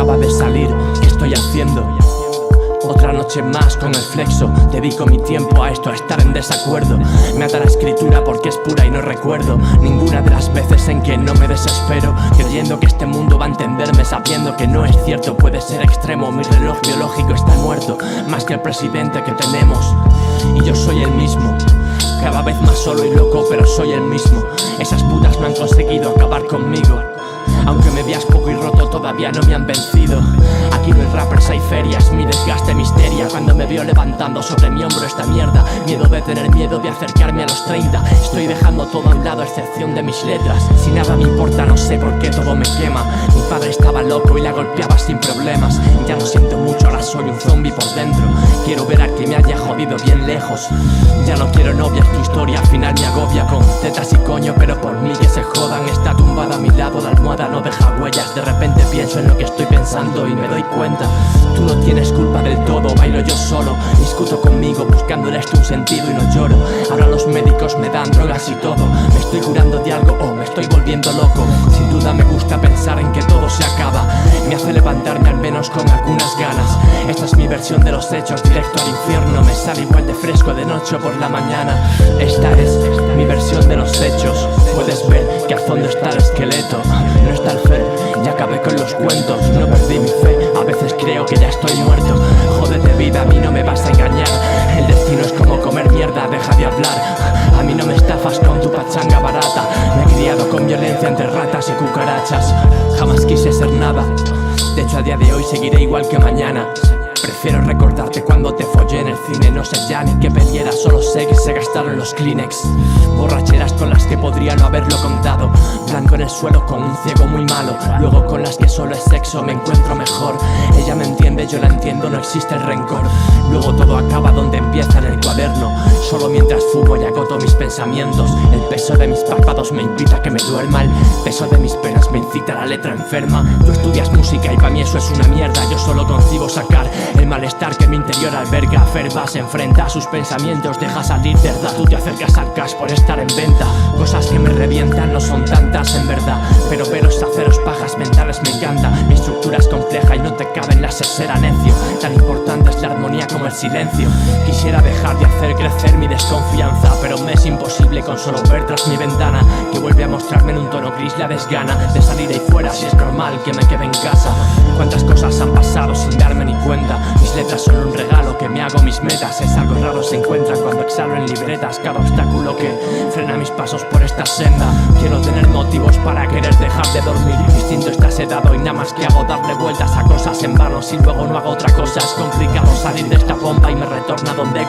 acaba de salir. ¿Qué estoy haciendo? Otra noche más con el flexo. Dedico mi tiempo a esto, a estar en desacuerdo. Me ata la escritura porque es pura y no recuerdo ninguna de las veces en que no me desespero, creyendo que este mundo va a entenderme, sabiendo que no es cierto. Puede ser extremo, mi reloj biológico está muerto, más que el presidente que tenemos. Y yo soy el mismo, cada vez más solo y loco, pero soy el mismo. Esas putas no han conseguido acabar conmigo. Aunque me veas poco y roto, todavía no me han vencido. Aquí no hay rappers, hay ferias, mi desgaste misteria cuando me veo levantando sobre mi hombro esta mierda. Miedo de tener miedo de acercarme a los 30. Estoy dejando todo a un lado a excepción de mis letras. Si nada me importa, no sé por qué todo me quema. Mi padre estaba loco y la golpeaba sin problemas. Ya no siento mucho, ahora soy un zombie por dentro. Quiero ver a que me haya jodido bien lejos. Ya no quiero novias, tu historia al final me agobia con tetas y coño, pero por mí que se jodan. Está tumbada a mi lado, la almohada no deja huellas. De repente pienso en lo que estoy pensando y me doy cuenta. Tú no tienes culpa del todo, bailo yo solo. Discuto conmigo buscándole esto un sentido y no lloro. Ahora los médicos me dan drogas y todo. Me estoy curando de algo o me estoy volviendo loco. Sin duda me gusta pensar en que todo se acaba. Me hace levantarme al menos con algunas ganas. Esta es mi versión de los hechos, directo al infierno. Me sale igual de fresco de noche o por la mañana. Esta es mi versión de los hechos. Puedes ver que al fondo está el esqueleto. No está el fe, ya acabé con los cuentos. No perdí mi fe, a veces creo que ya estoy muerto. Jódete vida, a mí no me vas a engañar. El destino es como comer mierda, deja de hablar. A mí no me estafas con tu pachanga barata. Me he criado con violencia entre ratas y cucarachas. Jamás quise ser nada. De hecho a día de hoy seguiré igual que mañana. Prefiero recordarte cuando te follé en el cine. No sé ya ni qué pediera, solo sé que se gastaron los Kleenex. Borracheras con las que podría no haberlo contado. Blanco en el suelo con un ciego muy malo. Luego con las que solo es sexo me encuentro mejor. Ella me entiende, yo la entiendo, no existe el rencor. Luego todo acaba donde empieza, en el cuaderno. Solo mientras fumo y agoto mis pensamientos. El peso de mis párpados me invita a que me duerma. El peso de mis penas me incita a la letra enferma. Tú estudias música y para mí eso es una mierda. Yo solo concibo sacar el malestar que mi interior alberga. Ferva se enfrenta a sus pensamientos, deja salir verdad. Tú te acercas al cash por estar en venta. Cosas que me revientan no son tantas en verdad, pero veros haceros pajas mentales me encanta. Mi estructura es compleja y no te cabe en la sesera, necio. Tan importante es la armonía como el silencio. Quisiera dejar de hacer crecer mi desconfianza, pero me es imposible con solo ver tras mi ventana, que vuelve a mostrarme en un tono gris la desgana de salir ahí fuera. Si es normal que me quede en casa. Cuántas cosas han pasado sin darme ni cuenta. Mis letras son un regalo que me hago, mis metas. Es algo raro, se encuentran cuando exhalo en libretas cada obstáculo que frena mis pasos por esta senda. Quiero tener motivos para querer dejar de dormir. Mi instinto está sedado y nada más que hago darle vueltas a cosas en vano. Si luego no hago otra cosa es complicado salir de esta bomba y me retorna donde